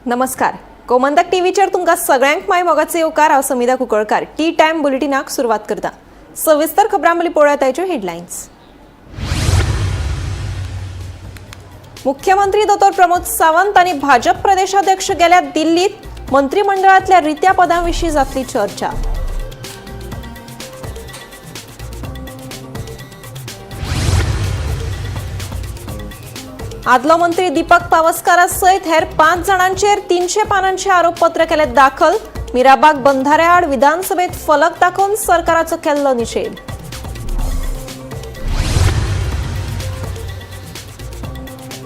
नमस्कार. गोमंतक टीव्हीचेर तुमकां सगळ्यांक माय मोगाचे येवकार. हांव समिधा कुंकळकार. टी टाइम बुलेटिनाक सुरवात करता. सविस्तर खबरां मळी पळोवया ताच्यो हेडलायन्स. मुख्यमंत्री दोतोर प्रमोद सावंत आनी भाजप प्रदेशाध्यक्ष गेल्या दिल्लीत मंत्रिमंडळातल्या रित्या पदांविशीं जातली चर्चा. आदलो मंत्री दीपक पावसकारा सयत हेर 5 जाणांचेर 300 पानांचे आरोपपत्र केले दाखल. मिराबाग बंधाऱ्या आड विधानसभेत फलक दाखोवन सरकाराचो केल्लो निषेध.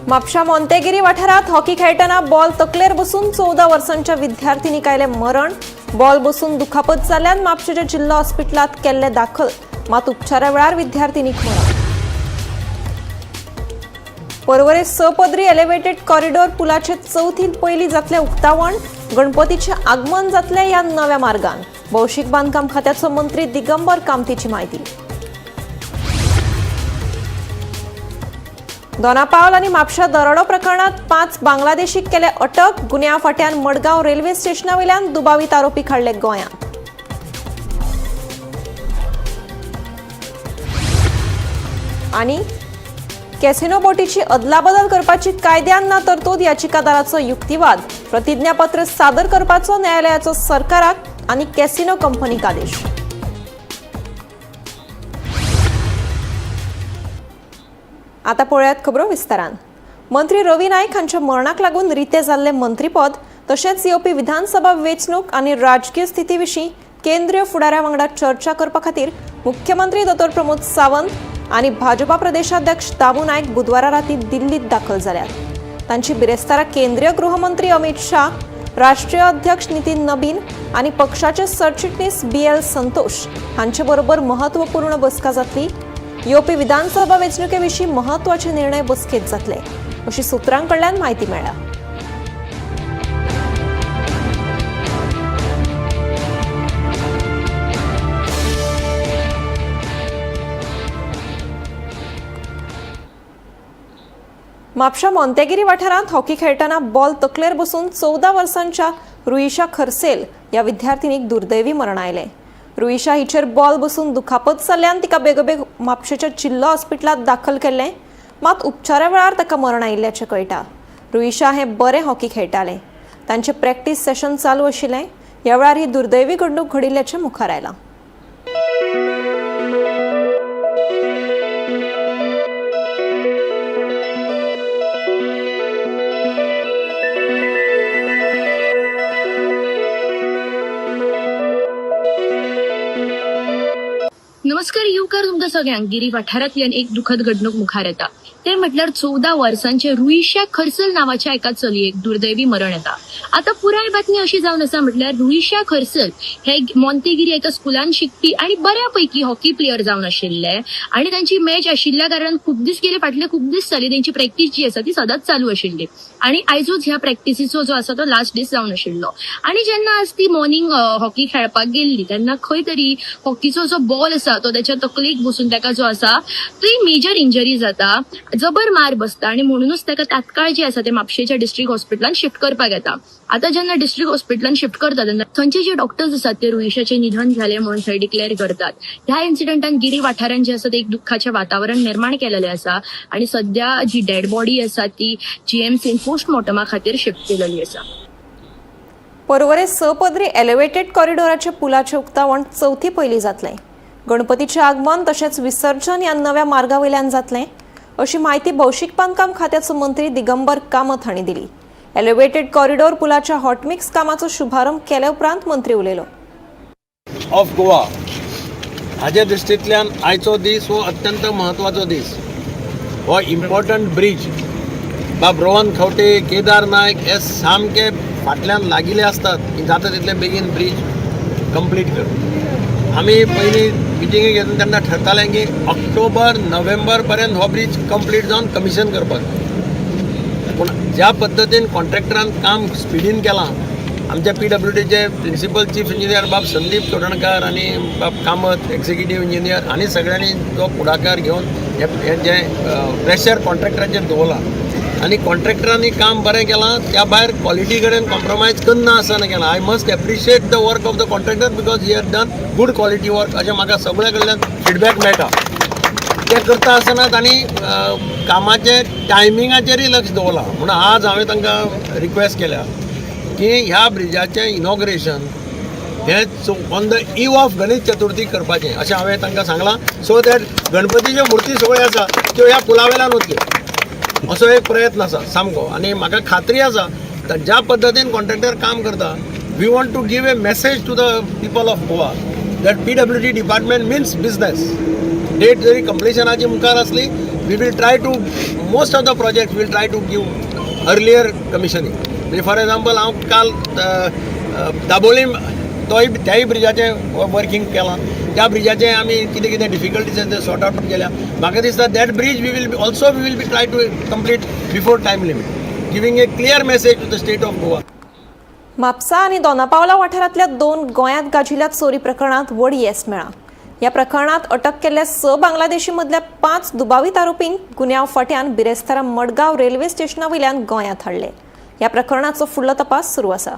म्हापशा मोंतेगिरी वाठारात हॉकी खेळटना बॉल तकलेर बसून 14 वर्सांच्या विद्यार्थिनीक आयले मरण. बॉल बसून दुखापत जाल्ल्यान म्हापशेच्या जिल्हा हॉस्पिटलात केल्ले दाखल. मात उपचारा वेळार विद्यार्थिनीक मरण. पर्वरे 6 पदरी एलिव्हेटेड कॉरिडॉर पुलाचे चौथी पयली जातले उक्तावण. गणपतीचे आगमन जातले ह्या नव्या मार्गान. भौशीक बांदकाम खात्याचो मंत्री दिगंबर कामतीची माहिती. दोनापावल आनी म्हापशा दरोडो प्रकरणात 5 बांगलादेशीक केले अटक. गुन्या फाट्यान मडगांव रेल्वे स्टेशनावयल्यान दुबावीत आरोपी हाडले गोंयांत. आनी कॅसिनो बोटीची अदलाबदल करपाची कायद्यान ना तरतूद याचिकादाराचो युक्तिवाद. प्रतिज्ञापत्र सादर करपाचो न्यायालयाचो सरकाराक आनी कॅसिनो कंपनीक आदेश. आता पळयात खबरो विस्तारान. मंत्री रवी नाईक हांच्या मरणाक लागून रिते जाल्ले मंत्रीपद तशेंच येवपी विधानसभा वेंचणूक आनी राजकीय स्थिती विशीं केंद्रीय फुडाऱ्या वांगडा चर्चा करपा खातीर मुख्यमंत्री दोतोर प्रमोद सावंत आनी भाजपा प्रदेशाध्यक्ष दामू नाईक बुधवारा राती दिल्लीत दाखल जाल्यात. तांची बिरेस्तारा केंद्रीय गृहमंत्री अमित शाह, राष्ट्रीय अध्यक्ष नितीन नबीन आनी पक्षाचे सरचिटणीस BL संतोष हांचे बरोबर महत्वपूर्ण बसका जातली. येवपी विधानसभा वेंचणुके विशीं महत्वाचे निर्णय बसकेत जातले अशी सुत्रांकडल्यान म्हायती मेळ्ळ्या. म्हापशा मोंतेगिरी वाठारांत हॉकी खेळटना बॉल तकलेर बसून 14 वर्सांच्या रुईशा खरसेल ह्या विद्यार्थिनीक दुर्दैवी मरण आयलें. रुईशा हिचेर बॉल बसून दुखापत जाल्ल्यान तिका बेगोबेग म्हापशेच्या जिल्हा हॉस्पिटलांत दाखल केल्लें. मात उपचारा वेळार ताका मरण आयिल्ल्याचें कळटा. रुईशा हें बरें हॉकी खेळटालें. तांचें प्रॅक्टीस सेशन चालू आशिल्लें. ह्या वेळार ही दुर्दैवी घडणूक घडिल्ल्याचें मुखार आयलां. नमस्कार. येवकार तुमकां सगळ्यांक. गिरी वाठारांतल्यान एक दुखद घडणूक मुखार येता. ते म्हटल्यार 14 वर्सांचे रुईशा खरसल नावाच्या एका चलयेक दुर्दैवी मरण येता. आता पुराय बातमी अशी जावन आसा म्हटल्यार रुईशा खरसल हे मोंतेगिरी एका स्कुलान शिकपी आनी बऱ्यापैकी हॉकी प्लेयर जावन आशिल्ले आनी तांची मॅच आशिल्ल्या कारणान खूब दीस जाली तांची प्रॅक्टीस जी आसा ती सदांच चालू आशिल्ली आनी आयजूच ह्या प्रॅक्टिसीचो जो आसा तो लास्ट दीस जावन आशिल्लो. आनी जेन्ना आज ती मॉर्निंग हॉकी खेळपाक गेल्ली तेन्ना खंय तरी हॉकीचो जो बॉल आसा तो त्याच्या तकलेक बसून ताका जो आसा ती मेजर इंजरी जाता, जबर मार बसता आनी म्हणूनच ताका तात्काळ जे आसा ते म्हापशेच्या डिस्ट्रिक्ट हॉस्पिटलान शिफ्ट करपाक येता. आता जेन्ना डिस्ट्रिक्ट हॉस्पिटलान शिफ्ट करता तेन्ना थंयचे जे डॉक्टर्स आसात ते रुईशाचे निधन झाले म्हणून थंय डिक्लेअर करतात. ह्या इन्सिडंटान गिरी वाठारान जे आसा ते एक दुःखाचे वातावरण निर्माण केलेले आसा आनी सध्या जी डेड बॉडी आसा ती GMCन पोस्टमॉर्टमा खातीर शिफ्ट केलेली आसा. पर्वरे 6 पदरी एलिव्हेटेड कॉरिडॉराच्या पुलाचे उक्तावण चौथी पयली जातलें. गणपतीचे आगमन तशेंच विसर्जन ह्या नव्या मार्गावयल्यान जातलें अशी माहिती भौशीक बांदकाम खात्याचो मंत्री दिगंबर कामत हांणी दिली. एलिव्हेटेड कॉरिडॉर पुलाच्या हॉटमिक्स कामाचो शुभारंभ केल्या उपरांत मंत्री उलयलो. ऑफ गोवा हाजे दृश्टींतल्यान आयचो दीस हो अत्यंत महत्वाचो दीस. हो इम्पॉर्टंट ब्रिज बाब रोहन खंवटे, केदार नायक हे सामके फाटल्यान लागिल्ले आसतात. जाता तितले बेगीन ब्रिज कंप्लीट कर. आमी पयलीं मिटिंगे घेतली तेन्ना ठरतालें की ऑक्टोबर नोव्हेंबर पर्यंत हो ब्रिज कंप्लीट जावन कमिशन करपाक. पूण ज्या पद्दतीन कॉन्ट्रॅक्टरान काम स्पिडीन केलां, आमच्या PWDचे प्रिन्सिपल चीफ इंजिनियर बाब संदीप तोडणकार आनी बाब कामत एक्झिक्युटीव इंजिनियर आनी सगळ्यांनी तो पुढाकार घेवन हे जे प्रेशर कॉन्ट्रॅक्टराचेर दवरला आनी कॉन्ट्रॅक्टरांनी काम बरें केलां, त्या भायर क्वॉलिटी कडेन कॉम्प्रोमायज करना आसतना केलां. I must appreciate the work of the contractor because he has done good quality work अशें म्हाका सगळ्या कडल्यान फीडबॅक मेळटा. ते करता आसतना तांणी कामाचे टायमिंगाचेरय लक्ष दवरलां. म्हणून आज हांवें तांकां रिक्वेस्ट केल्या की ह्या ब्रिजाचें इनॉग्रेशन हे on the eve of Ganesh Chaturthi करपाचें अशें हांवें तांकां सांगलां. सो दॅट गणपतीच्यो मुर्ती सगळ्यो आसा त्यो ह्या पुला वेल्यान वतल्यो असो एक प्रयत्न आसा सामको. आनी म्हाका खात्री आसा ज्या पद्दतीन कॉन्ट्रॅक्टर काम करता, we want to give a message to the people of Goa that PWD department means business. Date जरी कंप्लिशनाची मुखार आसली, we will try to most of the project will try to give earlier commissioning. म्हणजे for example हांव काल दाबोळी त्याय ब्रिजाचें working केलां. त्या ब्रिजाचें आमी कितें कितें डिफिकल्टीज आसा ते सॉर्ट आउट केल्या. म्हाका दिसता that bridge we will B try to complete before time limit, giving a clear message to the state of Goa. Mapusa आणि दोनापावला वाठारांतल्या 2 गोंयांत गाजिल्ल्या चोरी प्रकरणात व्हड येस मेळ्ळा. ह्या प्रकरणात अटक केल्ल्या 6 बांगलादेशी मदल्या 5 दुबावीत आरोपींक गुन्यांव फाट्यान बिरेस्तारा मडगांव रेल्वे स्टेशनावयल्यान गोंयांत हाडले. ह्या प्रकरणाचो फुडलो तपास सुरू आसा.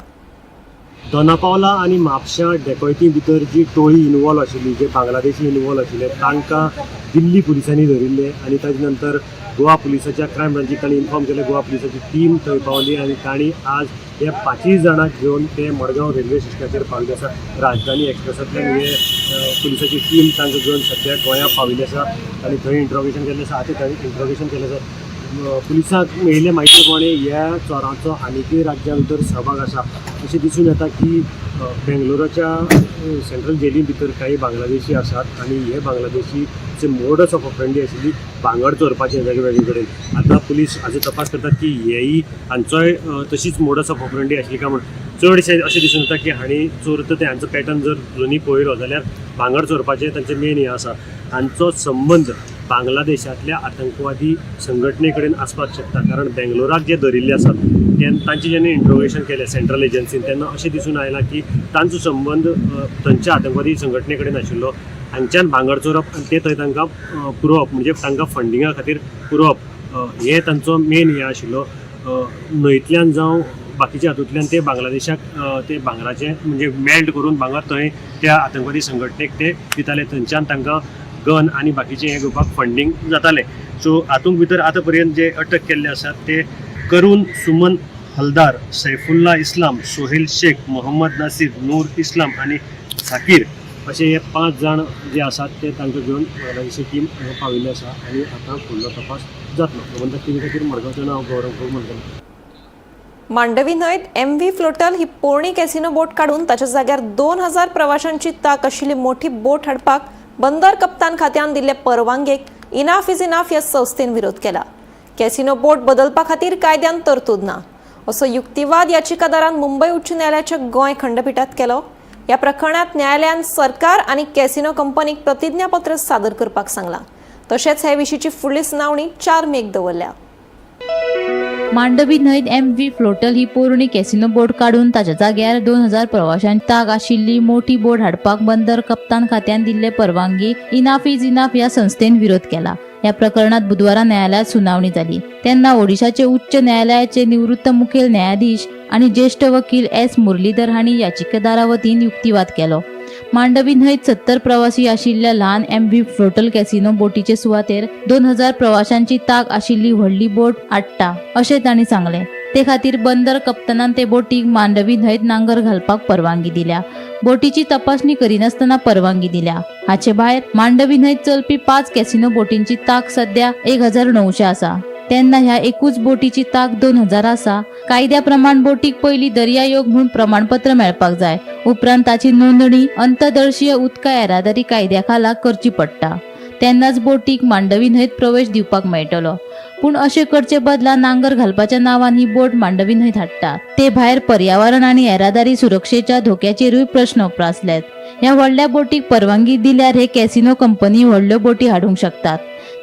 दोनापावला आणि म्हापशा डेकोयती भितर जी टोळी इनवॉल्व आशिल्ली, जे बांगलादेशी इनवॉल्व आशिल्ले, तांकां दिल्ली पुलिसांनी धरिल्ले आणि ताजे नंतर गोवा पुलिसाच्या क्रायम ब्रांचीक तांणी इन्फॉर्म केले. गोवा पुलिसाची टीम थंय पावली आणि तांणी आज हे 5 जाणांक घेवन ते मडगांव रेल्वे स्टेशनाचेर पाविल्ले आसा. राजधानी एक्सप्रेसांतल्यान हे पुलिसाची टीम तांकां घेवन सद्या गोंया पाविल्ली आसा आणि थंय इंट्रोगेशन केल्लें आसा. आतां थंय इंट्रोगेशन केल्लें आसा. पुलिसांक मेळिल्ले म्हायती प्रमाणे ह्या चोरांचो आनीकय राज्या भितर सहभाग आसा अशें दिसून येता की बेंगलोराच्या सेंट्रल जेली भितर काही बांगलादेशी आसात आणि हे बांगलादेशीचे मोडस ऑफ ऑपरेंडी आशिल्ली भांगर चोरपाचें वेगवेगळे कडेन. आतां पुलीस हाजो तपास करतात की हेय हांचोय तशीच मोडस ऑफ ऑपरेंडी आशिल्ली काय म्हण. चडशे अशें दिसून येता की हांणी चोरता ते हांचो पॅटर्न जर दोनी पळयलो जाल्यार भांगर चोरपाचें तांचें मेन हें आसा. हांचो संबंध बांगलादेशांतल्या आतंकवादी संघटने कडेन आसपाक शकता. कारण बेंगलोराक जे धरिल्ले आसात तांचे जेन्ना इंट्रोगेशन केलें सेंट्रल एजन्सीन तेन्ना अशें दिसून आयलां की तांचो संबंध थंयच्या आतंकवादी संघटने कडेन आशिल्लो. हांगच्यान भांगर चोरप आनी ते थंय तांकां पुरोवप, म्हणजे तांकां फंडिंगा खातीर पुरोवप हे तांचो मेन हें आशिल्लो. न्हंयतल्यान जावं बाकीच्या हातूंतल्यान ते बांगलादेशाक ते भांगराचें म्हणजे मेल्ट करून भांगर थंय त्या आतंकवादी संघटनेक ते दिताले. थंयच्यान तांकां गन आनी बाकीचें हें घेवपाक फंडींग जातालें. सो हातूंत भितर आतां पर्यंत जे अटक केल्ले आसात ते करून सुमन हलदार, सैफुल्ला इस्लाम, सोहेल शेख, मोहम्मद नासीर, नूर इस्लाम आणि झाकीर असे हे 5 जाण जे आसात ते तांकां घेवन बांगलादेशी टीम पाविल्ली आसा आणि आतां फुडलो तपास जातलो. प्रबंधक टीमी खातीर मडगांवच्यान हांव गौरव खूब म्हणटलो. मांडवी न्हंयत MV फ्लोटल ही पोरणी कॅसिनो बोट काढून ताच्या जाग्यार 2000 प्रवाशांची ताक आशिल्ली मोठी बोट हाडपाक बंदर कप्तान खात्यान दिल्ले परवानगेक इनाफ इज इनाफ ह्या संस्थेन विरोध केला. कॅसिनो बोट बदलपा खातीर कायद्यान तरतूद ना असो युक्तिवाद याचिकादारान मुंबई उच्च न्यायालयाच्या गोंय खंडपीठात केलो. ह्या प्रकरणात न्यायालयान सरकार आणि कॅसिनो कंपनीक प्रतिज्ञापत्र सादर करपाक सांगला. तशेंच हे विशींची फुडली सुनावणी 4 मेक दवरल्या. मांडवी न्हंयत MV फ्लोटल ही पोरणी कॅसिनो बोट काढून ताच्या जाग्यार 2000 प्रवाशांची ताक आशिल्ली मोठी बोट हाडपाक बंदर कप्तान खात्यान दिल्ले परवानगी इनाफ इज इनाफ ह्या संस्थेन विरोध केला. या प्रकरणात बुधवारा न्यायालयात सुनावणी झाली. तेन्ना ओडिशाचे उच्च न्यायालयाचे निवृत्त मुखेल न्यायाधीश आणि ज्येष्ठ वकील S मुरलीधर हांणी याचिकेदारा वतीन युक्तिवाद केलो. मांडवी न्हंयत 70 प्रवासी आशिल्ल्या ल्हान MV फ्लोटल कॅसिनो बोटीचे सुवातेर 2000 प्रवाशांची ताक आशिल्ली व्हडली बोट हाडटा अशें तांणी सांगले. ते खातीर बंदर कप्तानान ते बोटीक मांडवी न्हंयत नांगर घालपाक परवानगी दिल्या. बोटीची तपासणी करिनासतना परवानगी दिल्या. हाचे भायर मांडवी न्हंयत चलपी 5 कॅसिनो बोटींची ताक सध्या 1900 आसा. तेन्ना ह्या एकूच बोटीची ताक 2000 आसा. कायद्या प्रमाण बोटीक पयली दर्या योग म्हणून प्रमाणपत्र मेळपाक जाय. उपरांत ताची नोंदणी अंतर्देशीय उदका येरादारी कायद्या खाला करची पडटा. तेन्नाच बोटीक मांडवी न्हंयत प्रवेश दिवपाक मेळटलो. पूण अशें करचे बदला नांगर घालपाच्या नांवान ही बोट मांडवी न्हंयत हाडटा. ते भायर पर्यावरण आनी येरादारी सुरक्षेच्या धोक्याचेरूय प्रश्न उप्रासल्यात. ह्या व्हडल्या बोटीक परवानगी दिल्यार हे कॅसिनो कंपनी व्हडल्यो बोटी हाडूंक शकतात.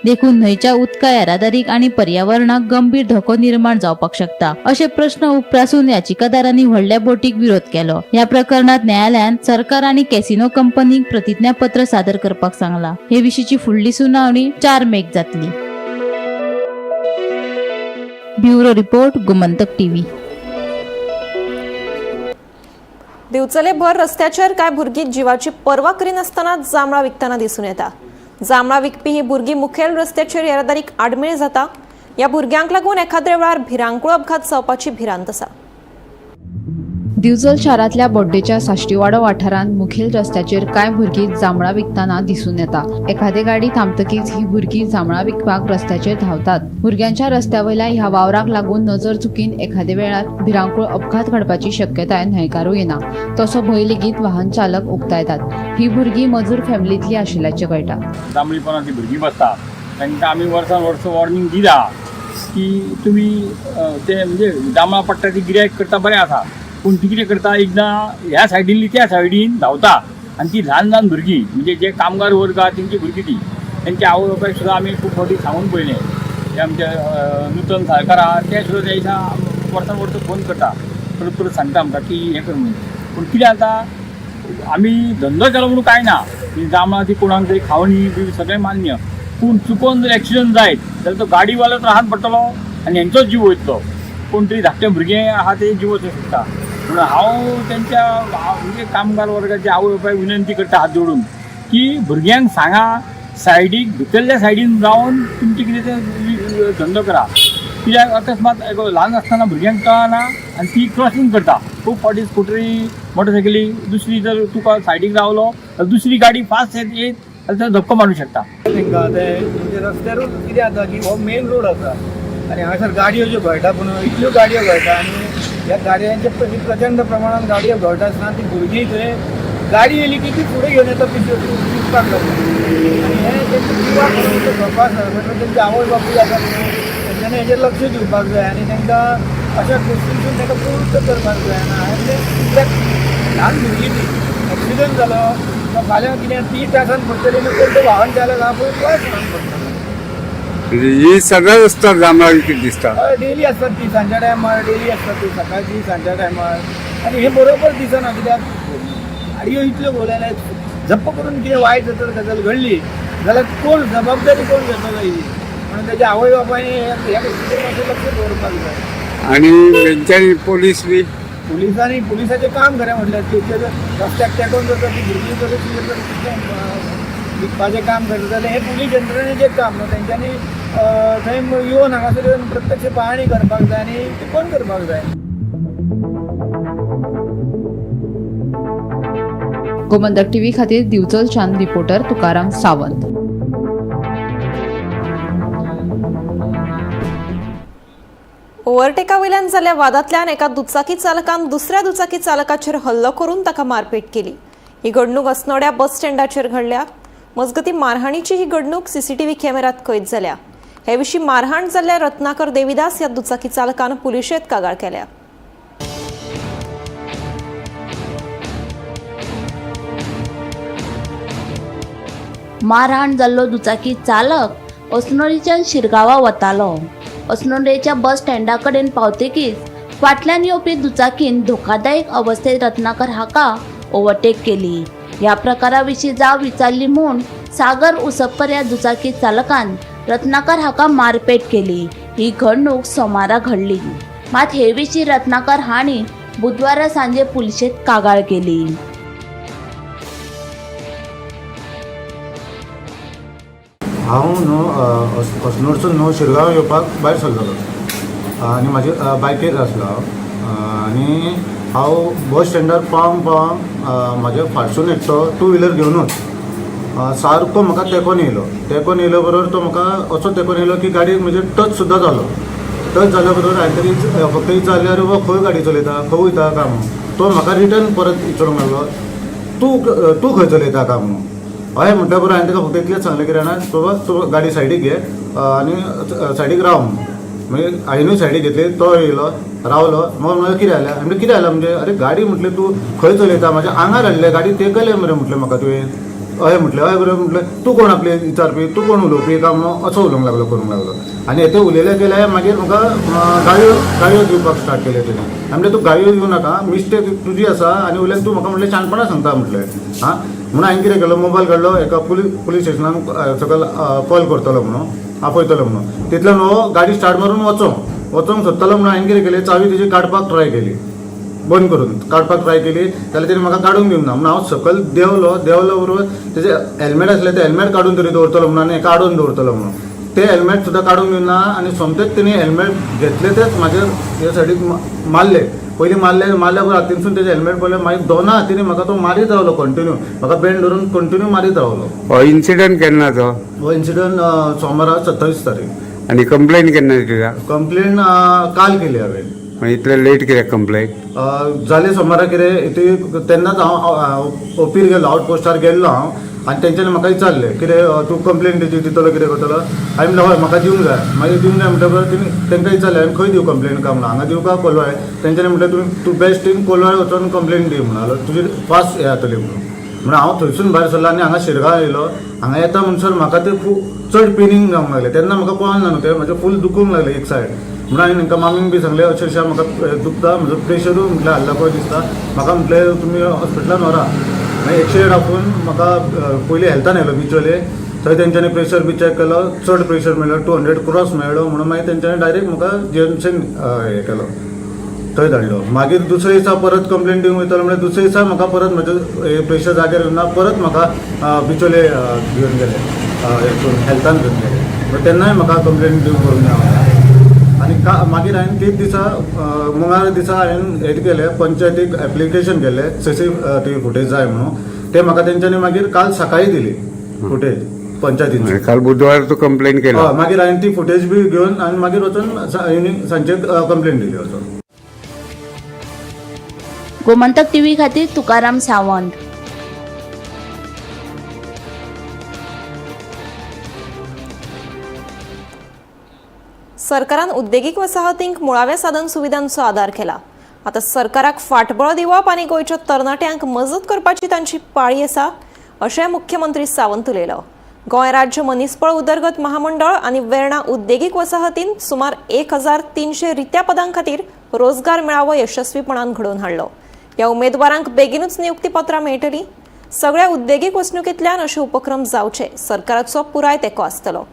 देखून न्हंयच्या उदका येरादारीक आनी पर्यावरणाक गंभीर धोको निर्माण जावपाक शकता असे प्रश्न उप्रासून याचिकादारांनी व्हडल्या बोटीक विरोध केलो. ह्या प्रकरणात न्यायालयान सरकार आनी कॅसिनो कंपनीक प्रतिज्ञापत्र सादर करपाक सांगला. हे विशींची फुडली सुनावणी 4 मेक जातली. Bureau report Gomantak TV. दिवचले भर रस्त्याचेर कांय भुरगीं जिवाची पर्वा करिनासतना जांबळां विकतना दिसून येता. जांबळां विकपी ही भुरगीं मुखेल रस्त्याचेर येरादारीक आडमेळ जाता. ह्या भुरग्यांक लागून एखाद्या वेळार भिरांकूळ अपघात जावपाची भिरांत आसा. दिवचल शारांतल्या बोड्डेच्या साश्टीवाडो वाठारांत मुखेल रस्त्याचेर कांय भुरगीं जांबळां विकतना दिसून येता. एखादी गाडी थांबतकीच ही भुरगीं जांबळां विकपाक रस्त्याचेर धांवतात. भुरग्यांच्या रस्त्यावयल्या ह्या वावराक लागून नजर चुकीन एखाद्या वेळार भिरांकूळ अपघात घडपाची शक्यताय न्हयकारूं येना. तसो भंय लेगीत वाहन चालक उक्तायतात. ही भुरगीं मजूर फॅमिलींतली आशिल्ल्याचें कळटा. जांबळीपणाची भुरगीं बसता तांकां आमी वर्सान वर्स वॉर्निंग दिला की तुमी ते म्हणजे जांबळां पडटा ती गिरायक करता बरें आसा, पूण ती कितें करता एकदां ह्या सायडीनली त्या सायडीन धांवता आनी ती ल्हान ल्हान भुरगीं म्हणजे जे कामगार वर्ग आहा तेंची भुरगीं ती तेंच्या आवय बापायक सुद्दां आमी खूब फावटी सांगून पळयलें. ते आमचे नूतन सरकार आहा ते सुद्दां त्या दिसा वर्सान वर्स फोन करता, परत परत सांगता आमकां की हें कर म्हणून. पूण कितें जाता आमी धंदो केलो म्हणून कांय ना, जांबळां ती कोणाक तरी खावणी बी सगळें मान्य, पूण चुकोन जर एक्सिडंट जायत जाल्यार तो गाडीवालो तर हात पडटलो आनी हेंचोच जीव वयतलो. कोण तरी धाकटें भुरगें आहा ते जीव वचूंक शकता. म्हणून हांव तेंच्या म्हणजे कामगार वर्गाच्या आवय बापायक विनंती करता हात जोडून की भुरग्यांक सांगा सायडीक भितरल्या सायडीन जावन तुमचे कितें तें धंदो करा. कित्याक अकस्मात ल्हान आसतना भुरग्यांक कळना आनी ती क्रॉसींग करता. खूब फावटी स्कुटरी मोटरसायकली दुसरी जर तुका सायडीक रावलो जाल्यार दुसरी गाडी फास्ट येत जाल्यार धक्को मारूंक शकता. तांकां ते म्हणजे रस्त्यारूच कितें जाता की हो मेन रोड आसा आनी हांगासर गाडयो ज्यो घडटा पूण इतल्यो गाडयो घडटा आनी ह्या गाडयांचे प्रचंड प्रमाणात गाडयो घडटा आसतना ती भुरगीं थंय गाडी येयली की ती फुडें घेवन येता विकपाक लागून आनी हे तेंचे जिवाक धोको आसा. म्हणजे तेंचे आवय बापूय आसा तेंच्यांनी हेजेर लक्ष दिवपाक जाय आनी तांकां अशा गोश्टींसून तांकां प्रवृत्त करपाक जाय. आनी कित्याक ल्हान भुरगीं ती एक्सिडंट जालो फाल्यां कितें 30 तासान पडटली कोण तो वाहन चालक आहा पळय तो एक्सिडंट पडटलो. ही सगळ्या रस्त्यार जांबळां विकत दिसता. डेली आसतात ती सांच्या टायमार डेली आसतात ती सकाळची सांच्या टायमार आनी हे बरोबर दिसना. कित्याक गाडयो इतल्यो भोवलेले झप्प करून कितें वायट गजाल घडली जाल्यार कोण जबाबदारी कोण घेतलो ही म्हणून तेच्या आवय बापायनी ह्या गोश्टीचेर मातशें लक्ष दवरपाक जाय. आणि तेंच्यांनी पोलीस बी पुलिसाचें काम खरें म्हटल्यार तेचेर रस्त्याक तेंकोन जाता ती भुरगीं जर विकपाचें काम करता जाल्यार हें पुलीस यंत्रणेचें काम न्हू. तेंच्यांनी थंय येवन हांगासर येवन प्रत्यक्ष पाहणी करपाक जाय आनी ती बंद करपाक जाय. गोमंतक टीव्ही खातीर दिवचलच्यान रिपोर्टर तुकाराम सावंत. ओव्हरटेका वयल्यान जाल्ल्या वादांतल्यान एका दुचाकी चालकान दुसऱ्या दुचाकी चालकाचेर हल्लो करून ताका मारपेट केली. ही घडणूक अस्नोड्या बस स्टँडाचेर घडल्या. मजगतीं मारहाणीची ही घडणूक सीसीटीव्ही कॅमेरात कैद जाल्या. हे विशीं मारहाण जाल्ल्या रत्नाकर देविदास ह्या दुचाकी चालकान पुलिशेंत कागाळ केल्या. मारहाण जाल्लो दुचाकी चालक अस्नोडेच्यान शिरगांवा वतालो. अस्नोडेच्या बस स्टँडा कडेन पावतकीच फाटल्यान येवपी दुचाकीन धोकादायक अवस्थेत रत्नाकर हाका ओव्हरटेक केली. ह्या प्रकारा विशीं जाव विचारली म्हूण सागर उसपकर ह्या दुचाकी चालकान रत्नाकर हाका मारपेट केली. ही घडणूक सोमारा घडली. मात हे विशीं रत्नाकर हांणी बुधवारा सांजे पुलिशेंत कागाळ केली. हांव न्हू अस्नोडसून न्हू शिरगांव येवपाक भायर सरलोलो आनी म्हाजे बायकेर आसलो आनी हांव बस स्टँडार पावोंक म्हाजे फाटसून एकटो टू व्हिलर घेवनूच सारको म्हाका तेंकोन येयलो बरोबर तो म्हाका असो तेंकोन येयलो की गाडयेक म्हजे टच सुद्दां जालो. टच जाल्या बरोबर हांवें तरी फक्त विचारल्यार हो खंय गाडी चलयता खंय वयता काय म्हणून. तो म्हाका रिटर्न परत विचारूंक लागलो तूं खंय चलयता काय म्हणून. हय म्हटल्या बरोबर हांवें ताका फक्त इतलेंच सांगलें की राणा बाबा तूं गाडी सायडीक घे आनी सायडीक राव म्हणून. मागीर हांवेंनूय सायडीक घेतली. तो येयलो रावलो. मग म्हळ्यार कितें जालें म्हणजे कितें जालें म्हणजे अरे गाडी म्हटलें तूं खंय चलयता म्हाज्या आंगार हाडले गाडी तेकले मरे म्हटलें म्हाका तुवें. हय म्हटलें हय बरें म्हटलें तूं कोण आपले विचारपी तूं कोण उलोवपी काय म्हणून असो उलोवंक लागलो करूंक लागलो. आनी हें उलयलें गेले मागीर म्हाका गाळयो दिवपाक स्टार्ट केले तेणें. म्हणलें तूं गाळयो दिवं नाका मिस्टेक तुजी आसा आनी वयल्यान तूं म्हाका म्हटलें शाणपणां सांगता म्हटलें. हां म्हणून हांवें कितें केलो मोबायल काडलो एका पुलीस स्टेशनान सकयल कॉल करतलो म्हणून आपयतलो म्हणून. तितल्यान हो गाडी स्टार्ट मारून वचो वचोंक सोदतालो म्हणून हांवें कितें केलें चावी तेजी काडपाक ट्राय केली बंद करून काडपाक ट्राय केली जाल्यार तेणी म्हाका काडूंक दिवना म्हणून हांव सकयल देंवलो बरोबर तेजें हेल्मेट आसलें तें हेल्मेट काडून तरी दवरतलो म्हणून आनी काडून दवरतलो म्हणून तें हेल्मेट सुद्दां काडूंक दिवना आनी सोमतेच तेणी हेल्मेट घेतले तेच म्हाज्या ह्या सायडीक मारले पयलीं मारल्या बरोबर हातीनसून तेजें हेल्मेट पडलें मागीर दोना हातींनी म्हाका तो मारीत रावलो कंटिन्यू म्हाका बेंड धरून कंटिन्यू मारीत रावलो हो इन्सिडंट केन्ना तो हो इन्सिडंट सोमारा 27 तारीख आणि कंप्लेंट केन्ना दिला कंप्लेन काल केली हांवें मग इतले लेट कित्याक कंप्लेंट जाले सोमारा कितें तेन्नाच हांव ओपीर गेलो आउटपोस्टार गेल्लो हांव आनी तेंच्यांनी म्हाका विचारलें कितें तूं कंप्लेन दितलो कितें करतलो हांवें म्हणलें हय म्हाका दिवंक जाय मागीर दिवंक जाय म्हणटकच तेणी तेंकां विचारलें हांवें खंय दिवं कंप्लेन काय म्हणून हांगा दिवं काय कोलवाळे तेंच्यांनी म्हणलें तूं बेस्ट इन कोलवाळे वचून कंप्लेन दी म्हणून तुजी फास्ट हें जातली म्हणून हांव थंयसून भायर सरलो आनी हांगा शिरगांव येयलो हांगा येता म्हणसर म्हाका तें खूब चड पेनींग जावंक लागलें तेन्ना म्हाका कळना न्हू तें म्हाजें फूल दुखूंक लागलें एक सायड म्हणून हांवें तांकां मामींक बी सांगलें अक्षरशा म्हाका दुखता म्हजो प्रेशरूय म्हटल्यार हाडला पळय दिसता म्हाका म्हटलें तुमी हॉस्पिटलान व्हरा मागीर 108 दाखोवन म्हाका पयलीं हेल्थान येयलो बिचोले थंय तेंच्यांनी प्रेशर बी चॅक केलो चड प्रेशर मेळ्ळो 200 क्रॉस मेळ्ळो म्हणून मागीर तेंच्यांनी डायरेक्ट म्हाका जीएमसीन हें केलो थंय धाडलो मागीर दुसरे दिसा परत कंप्लेन दिवंक वयतलो म्हणजे दुसरे दिसा म्हाका परत म्हजो प्रेशर जाग्यार येवना परत म्हाका बिचोले घेवन गेले हेल्थान घेवन गेले तेन्नाय म्हाका कंप्लेन दिवंक करूंक ना आनी मागीर हांवें तेच दिसा मंगळार दिसा हांवें हें केलें पंचायतीक एप्लिकेशन केलें CCTV फुटेज जाय म्हणून ते म्हाका तेंच्यांनी मागीर काल सकाळी दिली फुटेज पंचायतीन काल बुधवार तू कंप्लेंट केला हय मागीर हांवें ती फुटेज बी घेवन आनी मागीर वचून सांजे कंप्लेन दिली वचून गोमंतक टीव्ही खातीर तुकाराम सावंत. सरकारान उद्देगीक वसाहतींक मुळाव्या साधन सुविधांचो आदार केला. आता सरकाराक फाटबळ दिवप आनी गोंयच्या तरणाट्यांक मजत करपाची तांची पाळी आसा अशें मुख्यमंत्री सावंत उलयलो. गोंय राज्य मनीसबळ उदरगत महामंडळ आनी वेर्णा उद्देगीक वसाहतींत सुमार 1300 रित्या पदां खातीर रोजगार मेळावो यशस्वीपणान घडोवन हाडलो. ह्या उमेदवारांक बेगीनूच नियुक्तीपत्रां मेळटलीं. सगळ्या उद्देगीक वसणुकेंतल्यान अशे उपक्रम जावचे सरकाराचो पुराय तेंको आसतलो.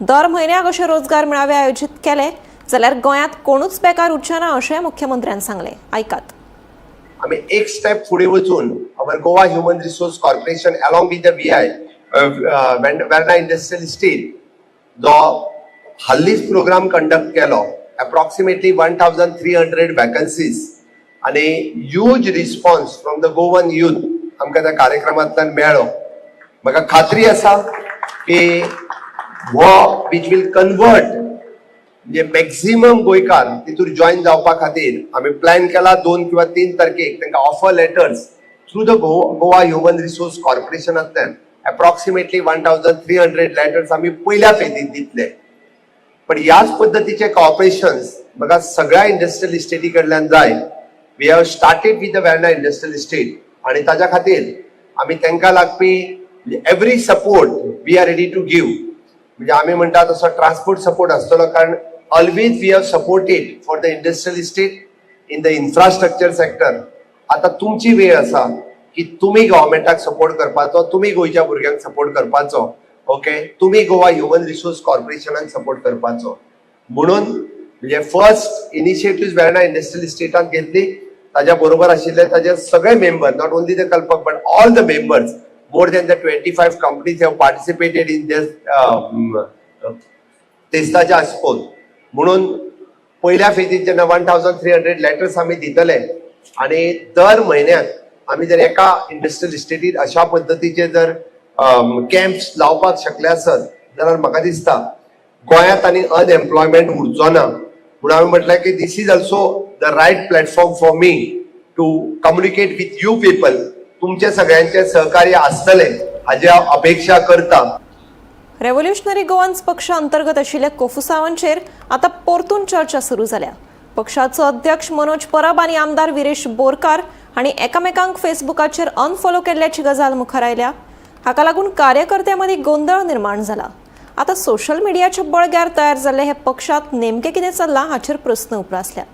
दर म्हयन्याक अशे रोजगार मेळावे आयोजीत केले जाल्यार गोंयांत कोणूच बेकार उरचे ना अशें मुख्यमंत्र्यान सांगलें. आयकात. आमी एक स्टेप फुडें वचून our Goa human resource corporation along with the VI Verna industrial estate जो हाल्लीच प्रोग्राम कंडक्ट केलो अप्रॉक्सिमेटली 1300 वॅकन्सीज आनी huge response from the Goan youth आमकां त्या कार्यक्रमांतल्यान मेळ्ळो. म्हाका खात्री आसा की वो विच वील कन्वर्ट म्हणजे मॅक्झिमम गोंयकार तितूर जॉईन जावपा खातीर आमी प्लॅन केला 2 किंवा 3 तारखेक तांकां offer letters through the Goa human resource कॉर्पोरेशनांतल्यान अप्रॉक्सिमेटली 1300 लेटर्स आमी पयल्या फेजीत दितले. पण ह्याच पद्दतीचे कॉर्पोरेशन्स म्हाका सगळ्या इंडस्ट्रियल इस्टेटी कडल्यान जाय. We have started with the Verna industrial estate आनी ताच्या खातीर आमी तांकां लागपी every support we are ready to give. म्हणजे आमी म्हणटा तसो ट्रान्सपोर्ट सपोर्ट आसतलो कारण always we have supported for the industrial estate in the infrastructure sector. आता तुमची वेळ आसा की तुम्ही गव्हर्मेंटाक सपोर्ट करपाचो, तुम्ही गोंयच्या भुरग्यांक सपोर्ट करपाचो. ओके, तुम्ही गोवा ह्युमन रिसोर्स कॉर्पोरेशनाक सपोर्ट करपाचो. म्हणून म्हणजे फर्स्ट इनिशिएटिव्ह वेर्ना इंडस्ट्रियल इस्टेटान घेतली. ताज्या बरोबर आशिल्ले ताजे सगळे मेंबर, नॉट ओनली द कल्पक but all the members, more than the 25 companies have participated in this टेस्टाचे आस्पोज. म्हणून पहिल्या फेजीत जेन्ना 1300 लेटर्स आमी दितले आनी दर म्हयन्याक आमी जर एका इंडस्ट्रियल इस्टेटीत अशा पद्दतीचे जर कॅम्प्स लावपाक शकले आसत जाल्यार म्हाका दिसता गोंयांत आनी अनएम्प्लॉयमेंट उरचो ना. म्हणून हांवें म्हटलें की this is also the right platform for me to communicate with you people. तुमचे सगळ्यांचे सहकार्य आसतले हाची हांव अपेक्षा करता. रेव्होल्युशनरी गोवन्स पक्ष अंतर्गत आशिल्ल्या कोफुसांवांचेर आतां परतून चर्चा सुरू जाल्या. पक्षाचो अध्यक्ष मनोज परब आनी आमदार विरेश बोरकार हांणी एकामेकांक फेसबुकाचेर अनफॉलो केल्ल्याची गजाल मुखार आयल्या. हाका लागून कार्यकर्त्यां मदीं गोंधळ निर्माण जाला. आतां सोशल मिडियाच्या बळग्यार तयार जाल्ले हे पक्षांत नेमकें कितें चल्लां हाचेर प्रस्न उप्रासल्या.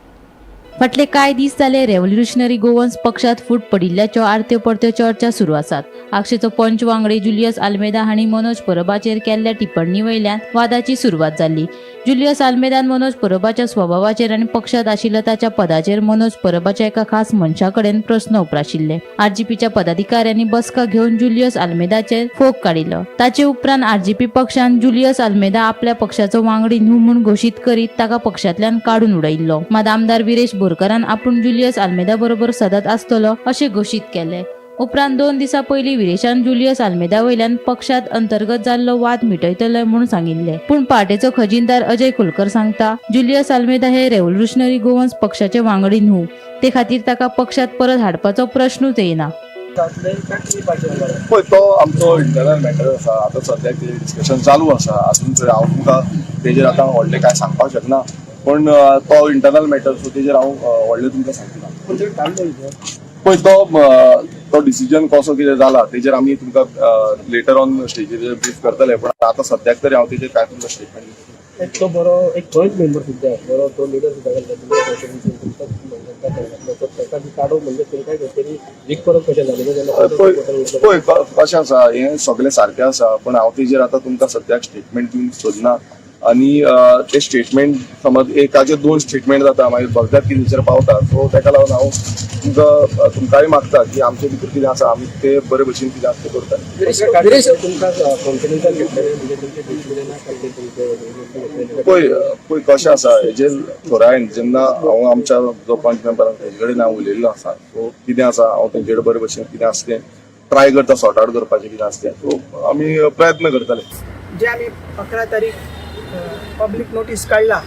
फाटले कांय दीस जाले रेव्होल्युशनरी गोवन्स पक्षात फूट पडिल्ल्याच्यो आरत्यो परत्यो चर्चा सुरू आसात. आक्षेचो पंच वांगडी जुलियस आल्मेदा हांणी मनोज परबाचेर केल्ल्या टिप्पणी वयल्यान वादाची सुरवात जाल्ली. जुलियस आल्मेदान मनोज परबाच्या स्वभावाचेर आनी पक्षात आशिल्ल्या ताच्या पदाचेर मनोज परबाच्या एका खास मनशा कडेन प्रस्न उपराशिल्ले. आरजीपीच्या पदाधिकाऱ्यांनी बसका घेवन जुलियस आल्मेदाचेर फोग काडिल्लो. ताचे उपरांत आरजीपी पक्षान जुलियस आल्मेदा आपल्या पक्षाचो वांगडी न्हू म्हूण घोशीत करीत ताका पक्षांतल्यान काडून उडयल्लो. मात आमदार विरेश बोरकारान आपूण जुलियस आल्मेदा बरोबर सतत आसतलो अशें घोशीत केले. उपरांत 2 दिसां पयलीं विरेशान जुलियस आल्मेदा वयल्यान पक्षांत अंतर्गत जाल्लो वाद मिटयतले म्हूण सांगिल्ले. पूण पार्टीचो खजिनदार अजय कोलकर सांगता, जुलियस आल्मेदा हे रेव्होल्युशनरी गोवन्स पक्षाचे वांगडी न्हू, ते खातीर ताका पक्षांत परत हाडपाचो प्रश्नूच येना. पळय तो आमचो इंटरनल मॅटर आसा. आतां सद्याक तेजेर डिस्कशन चालू आसा. अजून हांव तुमकां तेजेर आतां व्हडलें कांय सांगपाक शकना. पण तो इंटरनल मॅटर सो तेजेर हांव व्हडलें तुमकां सांगना. पळय तो डिसिजन कसो कितें जाला तेजेर आमी तुमकां लेटर ऑन स्टेजीर ब्रीफ करतले. पण आतां सद्याक तरी हांव तेजेर कांय तुमकां स्टेटमेंट तो बरो एक जॉईंट मेंबर सुद्दां बरो तो लिडर सुद्दां काडून म्हणजे काय तरी वीक परत कशें जालें पळय कशें आसा हें सगळें सारकें आसा. पण हांव तेजेर आतां तुमकां सद्याक स्टेटमेंट दिवंक सोदना. आनी ते स्टेटमेंट समज एकाचे 2 स्टेटमेंट जाता मागीर भगदार कितेंचेर पावता. सो ताका लागून हांव तुमकांय मागता की आमचे भितर कितें आसा आमी ते बरे भशेन कितें आसा तें करता. पळय कशें आसा हेजेर थोड्यान जेन्ना हांव आमच्या जो पंच मेंबर तेजे कडेन हांव उलयल्लो आसा. सो कितें आसा हांव तेंचे कडेन बरे भशेन कितें आसा तें ट्राय करता सॉर्ट आउट करपाचें कितें आसा तें. सो आमी प्रयत्न करतले. जे आमी 11 तारीख पब्लीक नोटीस काडला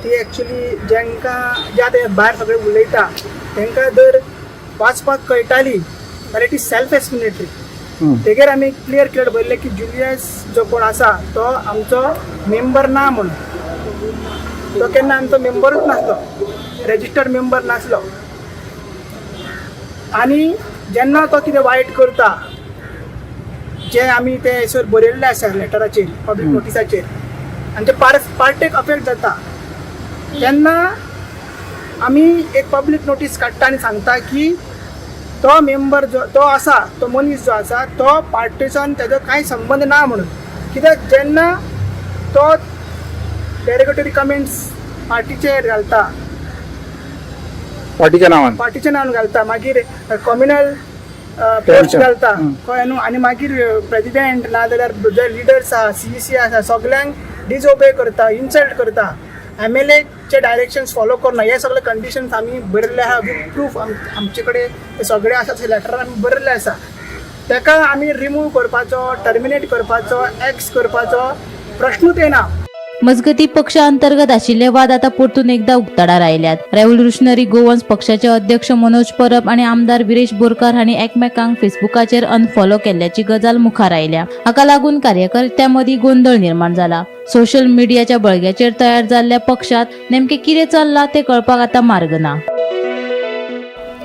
ती एक्चुअली जेंकां जे आतां भायर सगळे उलयता तांकां जर वाचपाक कळटाली जाल्यार इट इज सेल्फ एक्सप्लेनेटरी. तेजेर आमी क्लियर बरयलें की जुलियस जो कोण आसा तो आमचो मेंबर ना म्हणून. तो केन्ना आमचो मेंबरूच नासलो, रेजिस्टर्ड मेंबर नासलो. आनी जेन्ना तो कितें वायट करता जे आमी ते एसर बरयल्ले आसा लेटराचेर पब्लीक नोटिसाचेर आनी ते पार्टेक अफेक्ट जाता तेन्ना आमी एक पब्लीक नोटीस काडटा आनी सांगता की तो मेंबर जो तो आसा तो मनीस जो आसा तो पार्टीसान तेजो कांय संबंद ना म्हणून. कित्याक जेन्ना तो डेरोगेटरी कमेंट्स पार्टीचेर घालता पार्टीच्या नांवान घालता मागीर कम्युनल पोस्ट घालता कळ्ळें न्हू. आनी मागीर प्रेसिडेंट नाजाल्यार जे लिडर्स आसा CEC आसा सगल्यांक डिसओबे करता, इन्सल्ट करता, MLA चे डायरेक्शन्स फॉलो करना. हे सगळे कंडिशन्स आमी बरयल्ले आहा विथ प्रूफ. आमचे कडेन ते सगळे आसा ते लेटर आमी बरयल्ले आसा. ताका आमी रिमूव करपाचो, टर्मिनेट करपाचो, एक्स करपाचो प्रश्नूच येना. मजगती पक्ष अंतर्गत आशिल्ले वाद आता परतून एकदा उक्ताडार आयल्यात. रेव्होल्युशनरी गोवन्स पक्षाचे अध्यक्ष मनोज परब आणि आमदार विरेश बोरकार हांणी एकमेकांक फेसबुकाचेर अनफॉलो केल्ल्याची गजाल मुखार आयल्या. हाका लागून कार्यकर्त्यांमदी गोंधळ निर्माण जाला. सोशल मीडियाच्या बळग्याचेर तयार जाल्ल्या पक्षात नेमके कितें चल्लां ते कळपाक आता मार्ग ना.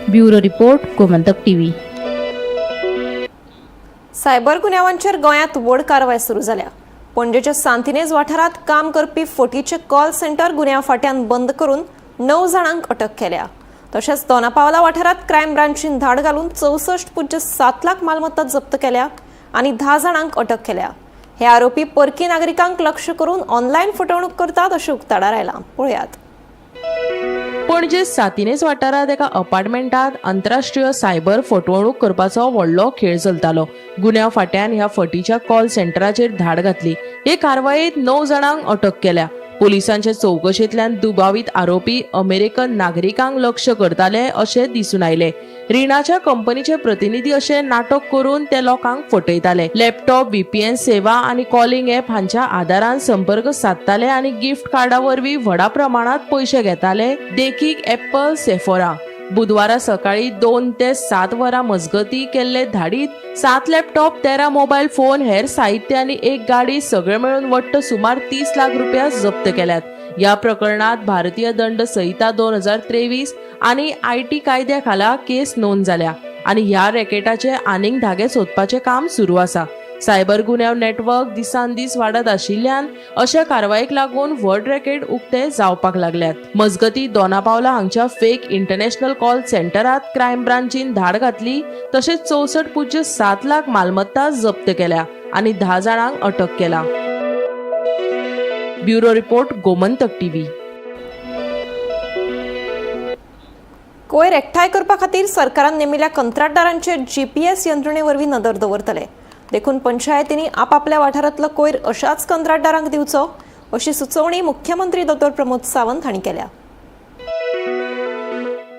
Bureau report Gomantak TV. Cyber गुन्यांवांचेर गोंयांत व्हड कारवाय सुरू जाल्या. पणजेच्या सांतिनेज वाठारात काम करपी फोटीचे कॉल सेंटर गुन्यांव फाट्यान बंद करून 9 जाणांक अटक केल्या. तशेंच दोनापावला वाठारात क्रायम ब्रांचीन धाड घालून 64.7 लाख मालमत्ता जप्त केल्या आनी 10 जाणांक अटक केल्या. हे आरोपी परकी नागरिकांक लक्ष करून ऑनलायन फटवणूक करतात अशें उक्ताडार आयलां. पळयात. पणजे सातिनेज वाठारात एका अपार्टमेंटात आंतरराष्ट्रीय सायबर फटवणूक करपाचो व्हडलो खेळ चलतालो. गुन्यांव फाट्यान ह्या फटीच्या कॉल सेंटराचेर धाड घातली. हे कारवायेत 9 जाणांक अटक केल्या. पोलिसांचे चौकशेंतल्यान दुबावीत आरोपी अमेरिकन नागरिकांक लक्ष करताले अशें दिसून आयले. रिणाच्या कंपनीचे प्रतिनिधी अशें नाटक करून ते लोकांक फटयताले. लॅपटॉप, VPN सेवा आनी कॉलिंग ऍप हांच्या आदारान संपर्क साधताले आनी गिफ्ट कार्डा वरवीं व्हडा प्रमाणात पयशे घेताले. देखीक एप्पल, सेफोरा. बुधवारा सकाळी 2 ते 7 वरां मजगती केल्ले धाडीत 7 लॅपटॉप, 13 मोबाईल फोन, हेर साहित्य आनी एक गाडी सगळे मेळून वट्ट सुमार 30 लाख रुपया जप्त केल्यात. या प्रकरणात भारतीय दंड संहिता 2023 आनी IT कायद्या खाला केस नोंद जाल्या आनी ह्या रॅकेटाचे आनीक धागे सोदपाचें काम सुरू आसा. सायबर गुन्यांव नेटवर्क दिसान दीस वाडत आशिल्ल्यान अशा कारवायेक लागून व्हड रॅकेट उक्ते जावपाक लागल्यात. मजगती दोनापावला हांगच्या फेक इंटरनॅशनल कॉल सेंटरात क्रायम ब्रांचीन धाड घातली. तशेंच 64.7 लाख मालमत्ता जप्त केल्या आनी 10 जाणांक अटक केला. Bureau report Gomantak TV. कोयर एकठांय करपा खातीर सरकारान नेमिल्ल्या कंत्राटदारांचेर GPS यंत्रणेवरवीं नदर दवरतले. देखून पंचायतींनी आपापल्या वाठारांतलो कोयर अशाच कंत्राटदारांक दिवचो अशी सुचोवणी मुख्यमंत्री डॉ. प्रमोद सावंत हांणी केल्या.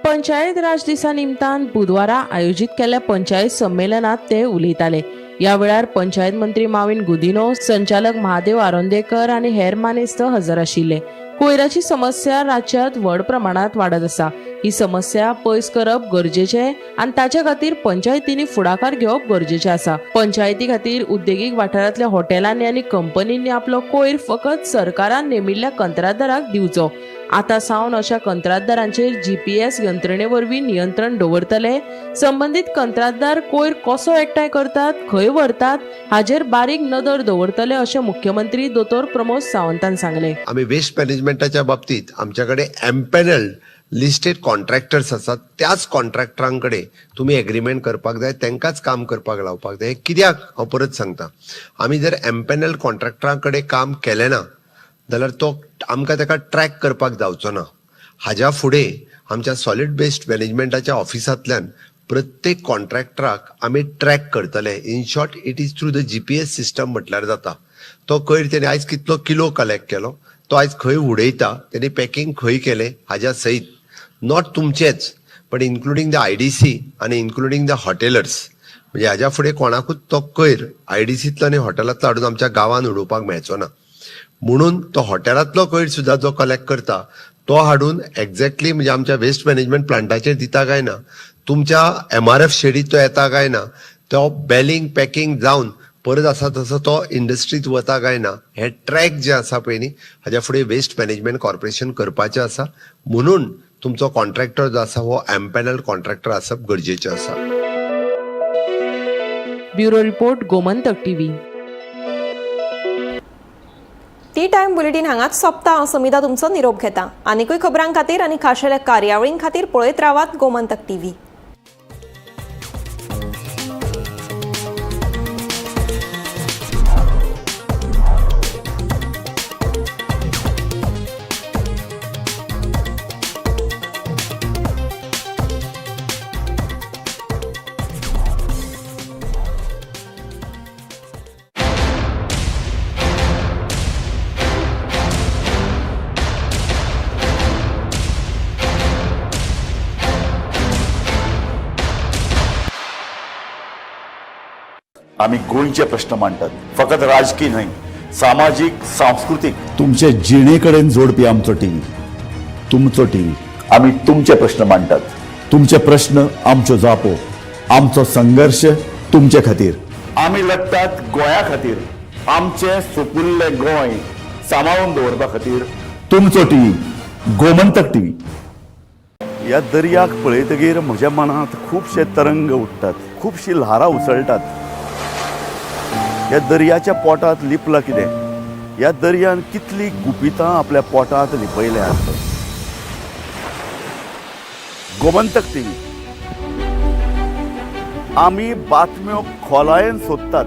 पंचायत राज दिसा निमतान बुधवारा आयोजित केल्ल्या पंचायत संमेलनात ते उलयताले. या वेळार पंचायत मंत्री माविन गुदिनो, संचालक महादेव आरोंदेकर आनी हेर मानेस्त हजर आशिल्ले. कोयराची समस्या राज्यांत व्हड प्रमाणात वाडत आसा. ही समस्या पयस करप गरजेचें आनी ताचे खातीर पंचायतींनी फुडाकार घेवप गरजेचें आसा. पंचायती खातीर उद्देगीक वाठारांतल्या हॉटेलांनी आनी कंपनींनी आपलो कोयर फकत सरकारान नेमिल्ल्या कंत्राटदाराक दिवचो. आतां सावन अशा कंत्राटदारांचेर GPS यंत्रणेवरवीं नियंत्रण दवरतले. संबंदीत कंत्राटदार कोयर कसो एकठांय करतात, खंय व्हरतात हाचेर बारीक नदर दवरतले अशें मुख्यमंत्री डॉ. प्रमोद सावंतान सांगलें. आम्ही वेस्ट मॅनेजमेंटाच्या बाबतीत आमच्याकडे एम्पॅनल्ड लिस्टेड कॉन्ट्रॅक्टर्स आसात. त्याच कॉन्ट्रॅक्टरांकडे तुम्ही एग्रीमेंट करपाक जाय, तांकांच काम करपाक लावपाक जाय. कित्याक हांव परत सांगता, आमी जर एम्पॅनल्ड कॉन्ट्रॅक्टरांकडे काम केलें ना जाल्यार तो आमकां ताका ट्रॅक करपाक जावचो ना. हाज्या फुडें आमच्या सॉलिड वेस्ट मॅनेजमेंटाच्या ऑफिसांतल्यान प्रत्येक कॉन्ट्रॅक्टराक आमी ट्रॅक करतले. In short it is through the GPS system म्हटल्यार जाता. तो कोयर तेणे आयज कितलो किलो कलेक्ट केलो, तो आयज खंय उडयता, तेणी पॅकिंग खंय केलें हाज्या सयत, नॉट तुमचेच बट इन्क्लुडींग द IDC आनी इन्क्लुडींग द हॉटेलर्स. म्हणजे हाज्या फुडें कोणाकूच तो कोयर IDCंतलो आनी हॉटेलांतलो हाडून आमच्या गांवांत उडोवपाक मेळचो ना. म्हणून तो हॉटेलांतलो कोयर सुद्दां जो कलेक्ट करता तो हाडून एक्झॅक्टली म्हणजे आमच्या वेस्ट मॅनेजमेंट प्लांटाचेर दिता काय ना, तुमच्या MRF शेडीत तो येता काय ना, तो बेलिंग पॅकिंग जावन परत आसा तसो तो इंडस्ट्रीत वता काय ना, हे ट्रॅक जे आसा पळय न्ही हाज्या फुडें वेस्ट मॅनेजमेंट कॉर्पोरेशन करपाचें आसा. म्हणून तुमचो कॉन्ट्रॅक्टर जो आसा हो एम्पॅनल्ड कॉन्ट्रॅक्टर आसप गरजेचें आसा. Bureau report Gomantak TV. T time bulletin हांगाच सोंपता. हांव समिता तुमचो निरोप घेता. आनीकूय खबरां खातीर आनी खाशेल्या कार्यावळीं खातीर पळयत रावात गोमंतक टीव्ही. आम्ही गोंयचे प्रश्न मांडटात, फकत राजकीय न्हय, सामाजीक सांस्कृतिक. तुमचे जिणेकडेन जोडपी आमचो टीव्ही, तुमचो टीव्ही. आम्ही तुमचे प्रश्न मांडटात. तुमचे प्रश्न आमच्यो जापो, आमचो संघर्ष तुमचे खातीर. आम्ही लढटात गोंया खातीर, आमचे सोपुल्ले गोंय सांबाळून दवरपा खातीर. तुमचो टीव्ही, गोमंतक टीव्ही. ह्या दर्याक पळयतकीर म्हज्या मनांत खुबशे तरंग उठटात, खुबशीं ल्हारां उसळटात. ह्या दर्याच्या पोटांत लिपलां कितें? ह्या दर्यान कितलीं गुपितां आपल्या पोटांत लिपयल्यात. गोमंतक टीव्ही. आमी बातम्यो खोलायेन सोदतात.